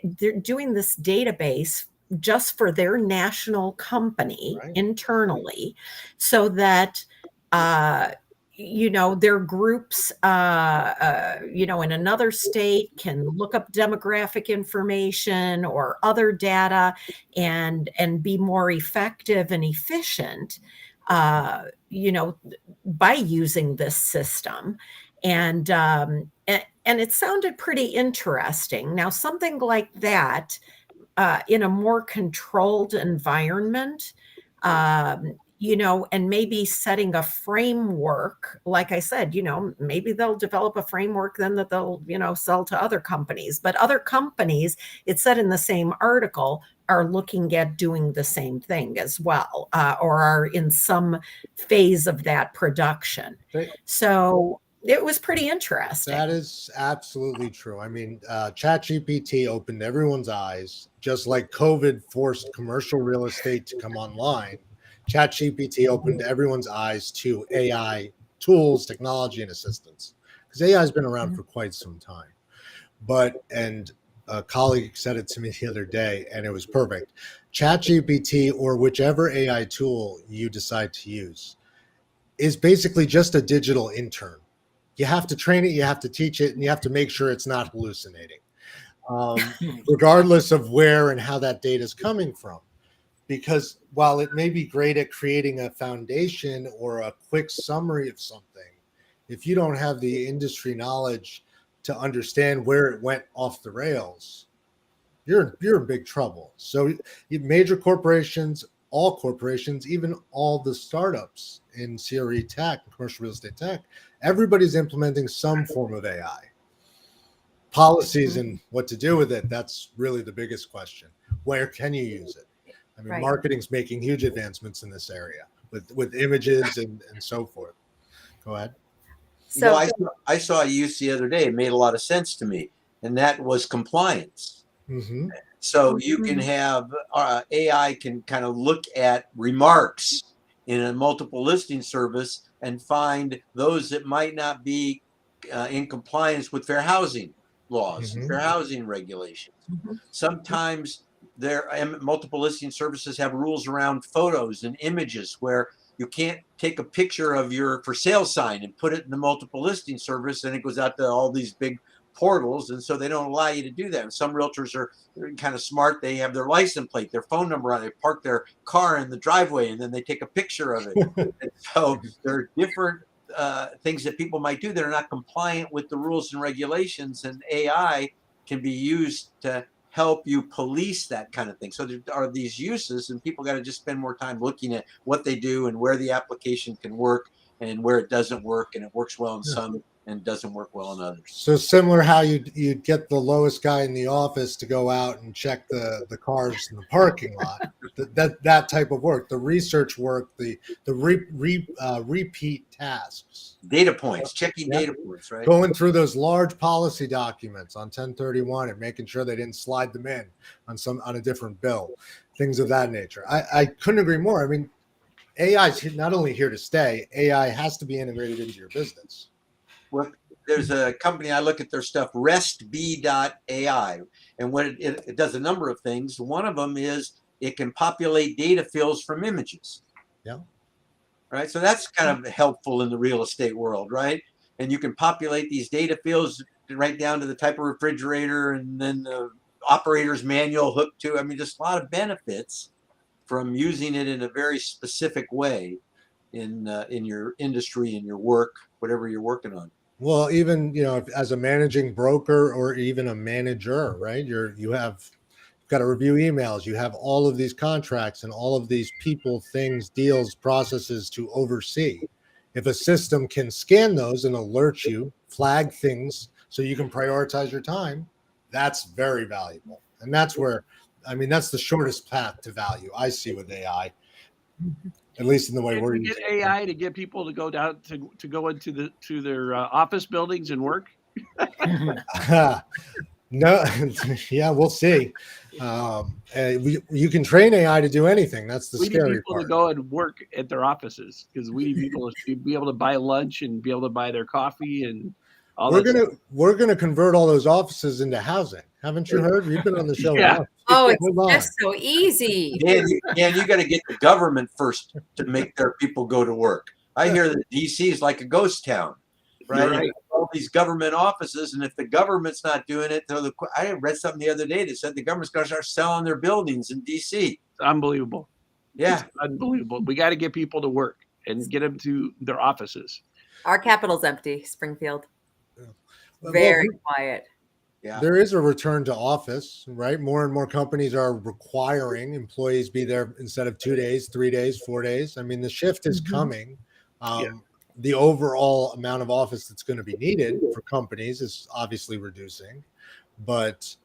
S3: they're doing this database just for their national company internally, so that their groups in another state can look up demographic information or other data and be more effective and efficient by using this system. And it sounded pretty interesting. Now, something like that in a more controlled environment, and maybe setting a framework, like I said, maybe they'll develop a framework then that they'll, sell to other companies. But other companies, it said in the same article, are looking at doing the same thing as well, or are in some phase of that production. So it was pretty interesting.
S1: That is absolutely true. I mean, ChatGPT opened everyone's eyes, just like COVID forced commercial real estate to come online. ChatGPT opened everyone's eyes to AI tools, technology, and assistance, because AI has been around for quite some time. And a colleague said it to me the other day, and it was perfect. ChatGPT, or whichever AI tool you decide to use, is basically just a digital intern. You have to train it, you have to teach it, and you have to make sure it's not hallucinating, regardless of where and how that data is coming from. Because while it may be great at creating a foundation or a quick summary of something, if you don't have the industry knowledge to understand where it went off the rails, you're in big trouble. So major corporations, all corporations, even all the startups in CRE tech, commercial real estate tech, everybody's implementing some form of AI. policies and what to do with it, that's really the biggest question. Where can you use it? I mean,
S5: Right.
S1: marketing's making huge advancements in this area with images and so forth. Go ahead.
S2: You know,
S5: So
S2: I saw a use the other day. It made a lot of sense to me, and that was compliance.
S1: Mm-hmm.
S2: So you can have AI can kind of look at remarks in a multiple listing service and find those that might not be in compliance with fair housing laws,
S1: Mhm.
S2: fair housing regulations.
S3: Mhm.
S2: Sometimes multiple listing services have rules around photos and images where you can't take a picture of your for sale sign and put it in the multiple listing service, and it goes out to all these big portals, and so they don't allow you to do that. And some realtors are kind of smart. They have their license plate, their phone number on it. They park their car in the driveway, and then they take a picture of it. And so there are different things that people might do that are not compliant with the rules and regulations, and AI can be used to help you police that kind of thing. So there are these uses, and people got to just spend more time looking at what they do and where the application can work and where it doesn't work, and it works well in some and doesn't work well in others.
S1: So similar how you'd get the lowest guy in the office to go out and check the cars in the parking lot. that type of work, the research work, the repeat tasks,
S2: Data points, checking data points, right?
S1: going through those large policy documents on 1031 and making sure they didn't slide them in on a different bill, things of that nature. I couldn't agree more. I mean, AI is not only here to stay, AI has to be integrated into your business.
S2: Well, there's a company, I look at their stuff, restb.ai, and what it does a number of things. One of them is it can populate data fields from images.
S1: Yeah.
S2: Right. So that's kind of helpful in the real estate world, right? And you can populate these data fields right down to the type of refrigerator and then the operator's manual hooked to. I mean, just a lot of benefits from using it in a very specific way in your industry, in your work, whatever you're working on.
S1: Well, even as a managing broker or even a manager, right? You've got to review emails. You have all of these contracts and all of these people, things, deals, processes to oversee. If a system can scan those and alert you, flag things so you can prioritize your time, that's very valuable. And that's where, I mean, that's the shortest path to value I see with AI. At least in the way we're
S4: using AI to get people to go down to go into their office buildings and work.
S1: No, yeah, we'll see. You can train AI to do anything. That's the scary
S4: need people
S1: part.
S4: to go and work at their offices because we need people to be able to buy lunch and be able to buy their coffee and all that.
S1: We're gonna convert all those offices into housing. Haven't you heard? We've been on the show.
S4: Yeah.
S5: Oh, it's just so easy.
S2: And you got to get the government first to make their people go to work. I hear that DC is like a ghost town, right?
S4: Right.
S2: All these government offices, and if the government's not doing it, I read something the other day that said the government's going to start selling their buildings in DC.
S4: It's unbelievable.
S2: Yeah,
S4: it's unbelievable. We got to get people to work and get them to their offices.
S5: Our capital's empty, Springfield. Very quiet.
S2: Yeah.
S1: There is a return to office, right? More and more companies are requiring employees be there instead of 2 days, 3 days, 4 days. I mean, the shift is coming. The overall amount of office that's going to be needed for companies is obviously reducing, but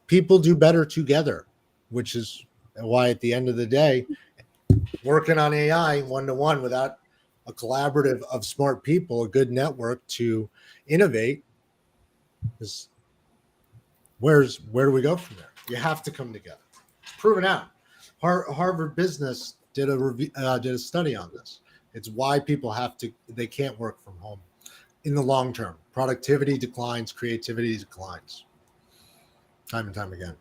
S1: people do better together, which is why at the end of the day, working on AI one-to-one without a collaborative of smart people, a good network to innovate is where do we go from there? You have to come together. It's proven out. Harvard Business did a study on this. It's why people they can't work from home in the long term. Productivity declines, creativity declines. Time and time again.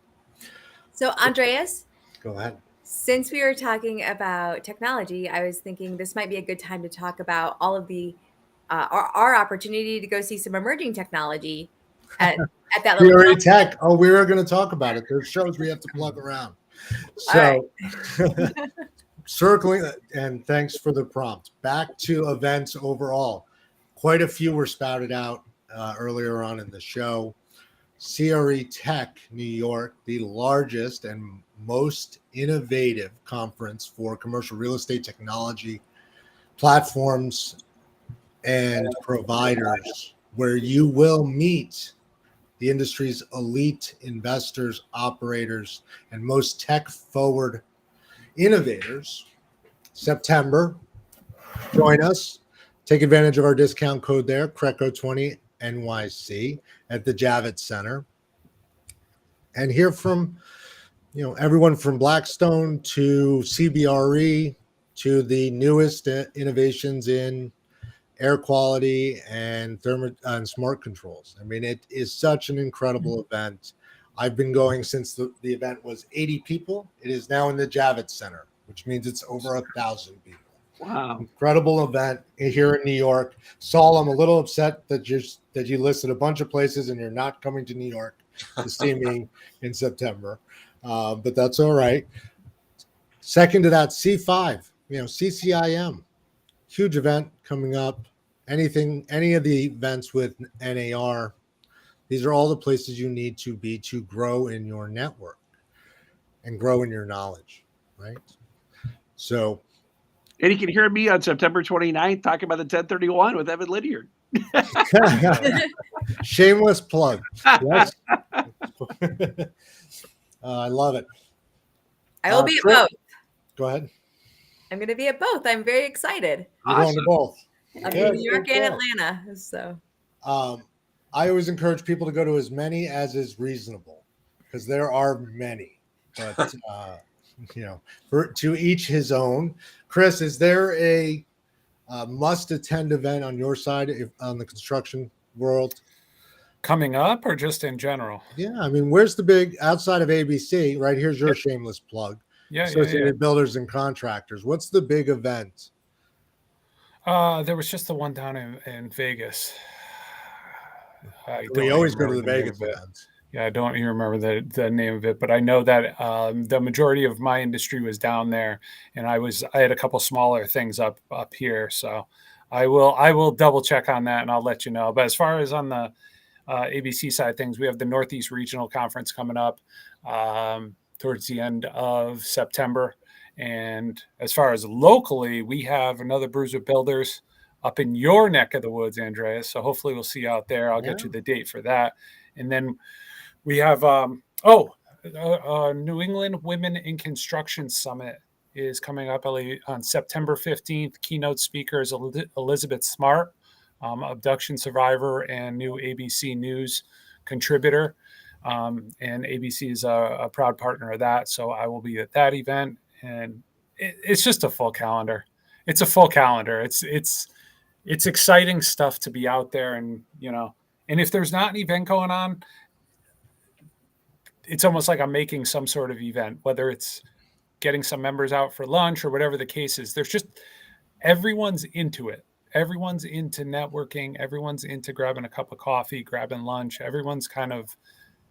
S5: So Andreas,
S1: go ahead.
S5: Since we were talking about technology, I was thinking this might be a good time to talk about all of the our opportunity to go see some emerging technology at that little
S1: CRETech. Oh, we were going to talk about it. There's shows we have to plug around. So circling, and thanks for the prompt. Back to events overall. Quite a few were spouted out earlier on in the show. CRETech New York, the largest and most innovative conference for commercial real estate technology platforms and providers, where you will meet the industry's elite investors, operators, and most tech-forward innovators. September, join us. Take advantage of our discount code there, CRECo20 NYC at the Javits Center, and hear from everyone from Blackstone to CBRE to the newest innovations in air quality and and smart controls. I mean, it is such an incredible event. I've been going since the event was 80 people. It is now in the Javits Center, which means it's over 1,000 people.
S4: Wow.
S1: Incredible event here in New York. Saul, I'm a little upset that you listed a bunch of places and you're not coming to New York to see me in September, but that's all right. Second to that, C5, CCIM, huge event coming up. Any of the events with NAR, these are all the places you need to be to grow in your network and grow in your knowledge, right? So,
S4: and you can hear me on September 29th talking about the 1031 with Evan Lydiard.
S1: shameless plug. Yes. I love it.
S5: I will be at both.
S1: Go ahead.
S5: I'm going to be at both. I'm very excited.
S1: You're going to both.
S5: I'll be in New York and Atlanta. So,
S1: I always encourage people to go to as many as is reasonable, because there are many. But to each his own. Chris, is there a must-attend event on your side on the construction world
S6: coming up, or just in general?
S1: Yeah, I mean, where's the big outside of ABC? Right, here's your shameless plug. Associated Builders and Contractors. What's the big event?
S6: There was just the one down in Vegas.
S1: We always go to the Vegas events.
S6: Yeah, I don't even remember the name of it, but I know that the majority of my industry was down there, and I had a couple smaller things up here. So I will double check on that, and I'll let you know. But as far as on the ABC side of things, we have the Northeast Regional Conference coming up towards the end of September. And as far as locally, we have another Bruiser Builders up in your neck of the woods, Andreas. So hopefully we'll see you out there. I'll get you the date for that. And then we have New England Women in Construction Summit is coming up on September 15th. Keynote speaker is Elizabeth Smart, abduction survivor and new ABC News contributor. And ABC is a proud partner of that. So I will be at that event. And it's just a full calendar. It's a full calendar. It's exciting stuff to be out there. And, and if there's not an event going on, it's almost like I'm making some sort of event, whether it's getting some members out for lunch or whatever the case is. There's just, everyone's into it. Everyone's into networking. Everyone's into grabbing a cup of coffee, grabbing lunch. Everyone's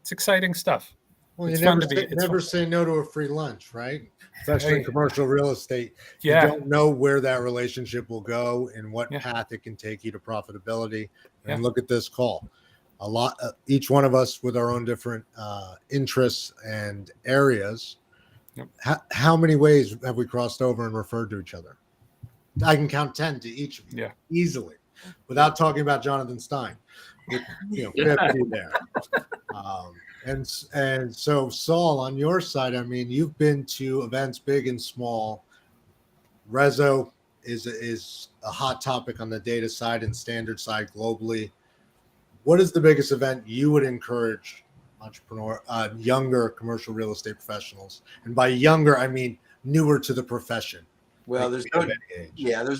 S6: it's exciting stuff.
S1: Well, you never say no to a free lunch, right? Especially in commercial real estate. Yeah. You don't know where that relationship will go and what path it can take you to profitability. And look at this call. Each one of us with our own different interests and areas. Yep. How many ways have we crossed over and referred to each other? I can count 10 to each of you easily, without talking about Jonathan Stein. 50 there. And so, Saul, on your side, I mean, you've been to events big and small. Rezo is a hot topic on the data side and standard side globally. What is the biggest event you would encourage younger commercial real estate professionals? And by younger, I mean newer to the profession.
S2: Well, there's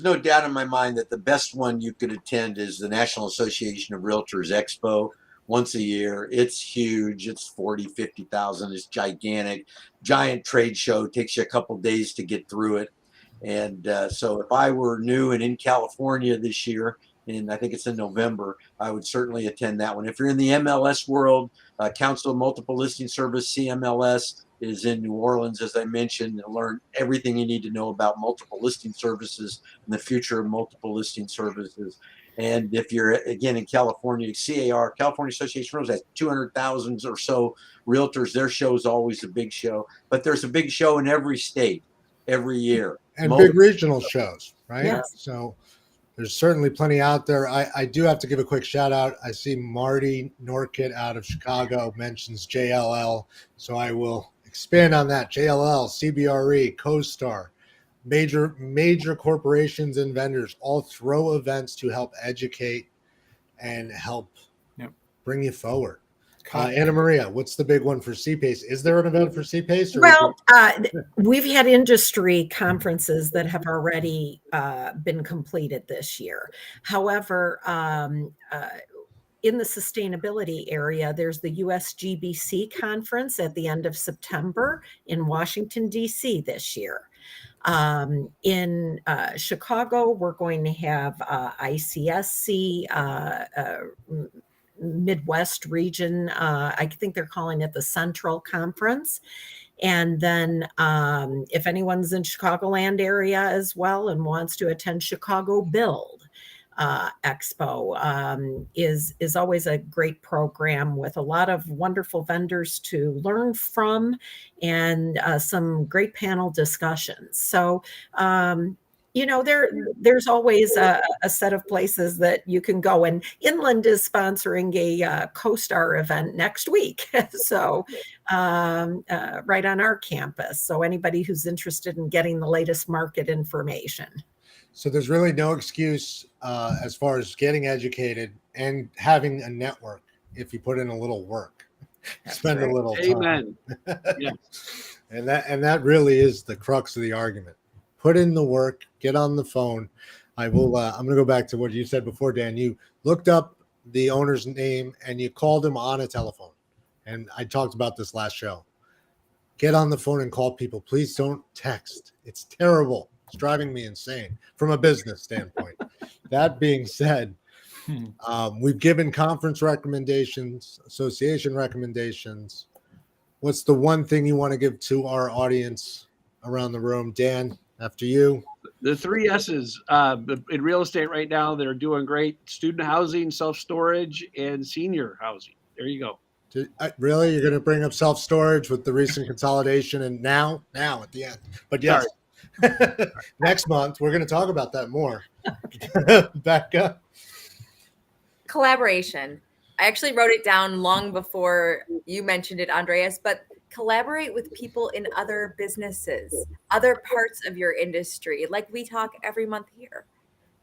S2: no doubt in my mind that the best one you could attend is the National Association of Realtors Expo. Once a year. It's huge. It's 40, 50,000. It's gigantic, giant trade show. Takes you a couple days to get through it. And so if I were new and in California this year, and I think it's in November, I would certainly attend that one. If you're in the MLS world, Council of Multiple Listing Service, CMLS, is in New Orleans, as I mentioned, and learn everything you need to know about multiple listing services and the future of multiple listing services. And if you're, again, in California, CAR, California Association of Realtors, has 200,000 or so realtors. Their show is always a big show. But there's a big show in every state every year.
S1: And big regional shows, right?
S3: Yes.
S1: So there's certainly plenty out there. I do have to give a quick shout out. I see Marty Norkit out of Chicago mentions JLL, so I will expand on that. JLL, CBRE, CoStar, major corporations and vendors all throw events to help educate and help bring you forward. Anna Maria, what's the big one for CPACE? Is there an event for CPACE?
S3: Well, we've had industry conferences that have already been completed this year. However, in the sustainability area, there's the USGBC conference at the end of September in Washington, D.C. this year. In Chicago, we're going to have ICSC, Midwest region. I think they're calling it the Central Conference. And then if anyone's in Chicagoland area as well and wants to attend Chicago Build Expo, is always a great program with a lot of wonderful vendors to learn from and some great panel discussions. So there's always a set of places that you can go, and Inland is sponsoring a CoStar event next week. So right on our campus. So anybody who's interested in getting the latest market information.
S1: So there's really no excuse as far as getting educated and having a network if you put in a little work. Spend a little time.
S4: Amen.
S1: Yes. And that really is the crux of the argument. Put in the work, get on the phone. I'm going to go back to what you said before, Dan. You looked up the owner's name and you called him on a telephone. And I talked about this last show. Get on the phone and call people. Please don't text. It's terrible. It's driving me insane from a business standpoint. That being said, we've given conference recommendations, association recommendations. What's the one thing you want to give to our audience around the room? Dan, after you.
S4: The 3 S's in real estate right now, they're doing great. Student housing, self-storage, and senior housing. There you go.
S1: Really? You're going to bring up self-storage with the recent consolidation and now at the end. But yes, next month, we're going to talk about that more. Becca?
S5: Collaboration. I actually wrote it down long before you mentioned it, Andreas, but collaborate with people in other businesses, other parts of your industry. Like we talk every month here.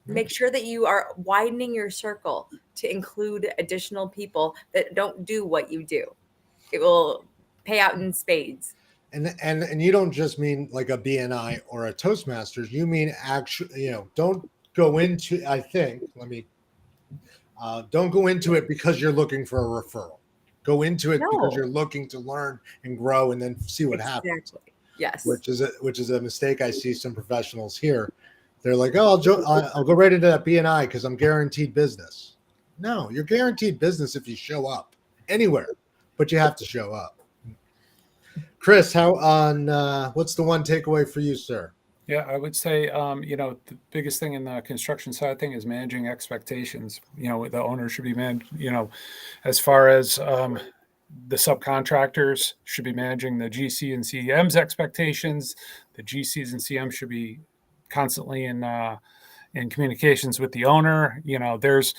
S5: Make sure that you are widening your circle to include additional people that don't do what you do. It will pay out in spades.
S1: And you don't just mean like a BNI or a Toastmasters. You mean actually, don't go into, don't go into it because you're looking for a referral. Go into it because you're looking to learn and grow and then see what happens.
S5: Yes.
S1: Which is a mistake I see some professionals here. They're like, oh, I'll go right into that BNI because I'm guaranteed business. No, you're guaranteed business if you show up anywhere, but you have to show up. Chris, what's the one takeaway for you, sir?
S6: Yeah, I would say, the biggest thing in the construction side thing is managing expectations. The owner should be as far as the subcontractors should be managing the GC and CM's expectations. The GCs and CMs should be constantly in communications with the owner. There's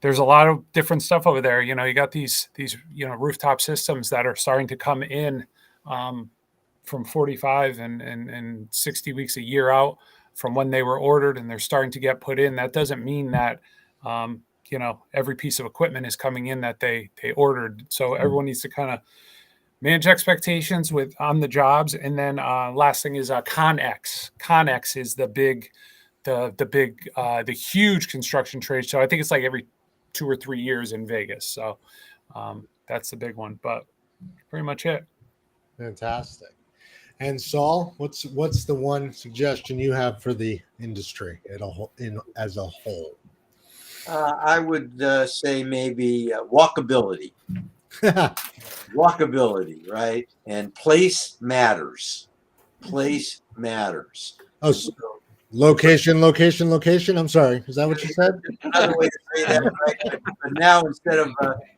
S6: a lot of different stuff over there. You got these rooftop systems that are starting to come in from 45 and 60 weeks a year out from when they were ordered, and they're starting to get put in. That doesn't mean that every piece of equipment is coming in that they ordered. So everyone needs to kind of manage expectations on the jobs. And then last thing is ConX. ConX is the huge construction trade show. I think it's like every 2 or 3 years in Vegas. So that's the big one, but pretty much it.
S1: Fantastic. And Saul, what's the one suggestion you have for the industry as a whole?
S2: I would say maybe walkability. Walkability, right? And place matters. Place matters.
S1: Oh, so location. I'm sorry. Is that what you said?
S2: Another way to say that, right? But now instead of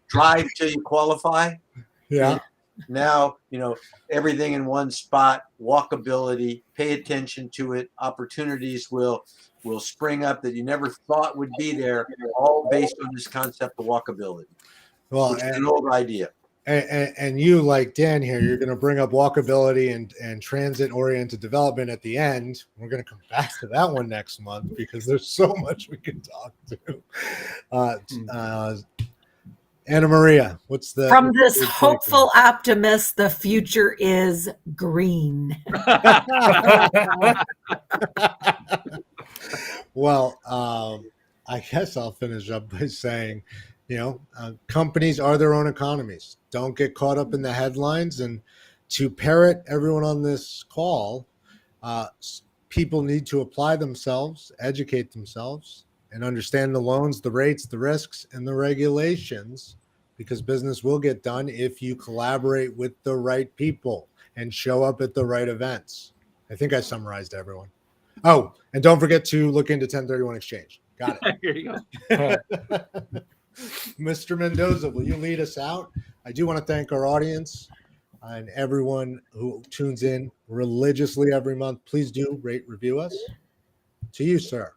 S2: drive till you qualify,
S1: yeah,
S2: Now, everything in one spot, walkability, pay attention to it. Opportunities will spring up that you never thought would be there, all based on this concept of walkability.
S1: Well,
S2: Which is an old idea.
S1: And you, like Dan here, you're going to bring up walkability and transit-oriented development at the end. We're going to come back to that one next month because there's so much we can talk to. Anna Maria, what's the
S3: From this hopeful optimist, the future is green.
S1: Well, I guess I'll finish up by saying, companies are their own economies. Don't get caught up in the headlines. And to parrot everyone on this call, people need to apply themselves, educate themselves, and understand the loans, the rates, the risks, and the regulations, because business will get done if you collaborate with the right people and show up at the right events. I think I summarized everyone. Oh, and don't forget to look into 1031 Exchange. Got it.
S4: Here you go.
S1: Mr. Mendoza, will you lead us out? I do want to thank our audience and everyone who tunes in religiously every month. Please do rate, review us. To you, sir.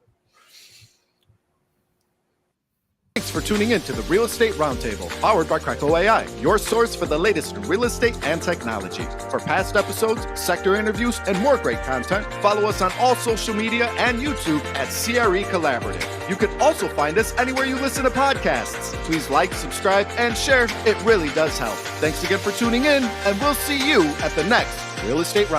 S7: Thanks for tuning in to the Real Estate Roundtable, powered by CRECo.ai, your source for the latest in real estate and technology. For past episodes, sector interviews, and more great content, follow us on all social media and YouTube at CRECollaborative. You can also find us anywhere you listen to podcasts. Please like, subscribe, and share. It really does help. Thanks again for tuning in, and we'll see you at the next Real Estate Roundtable.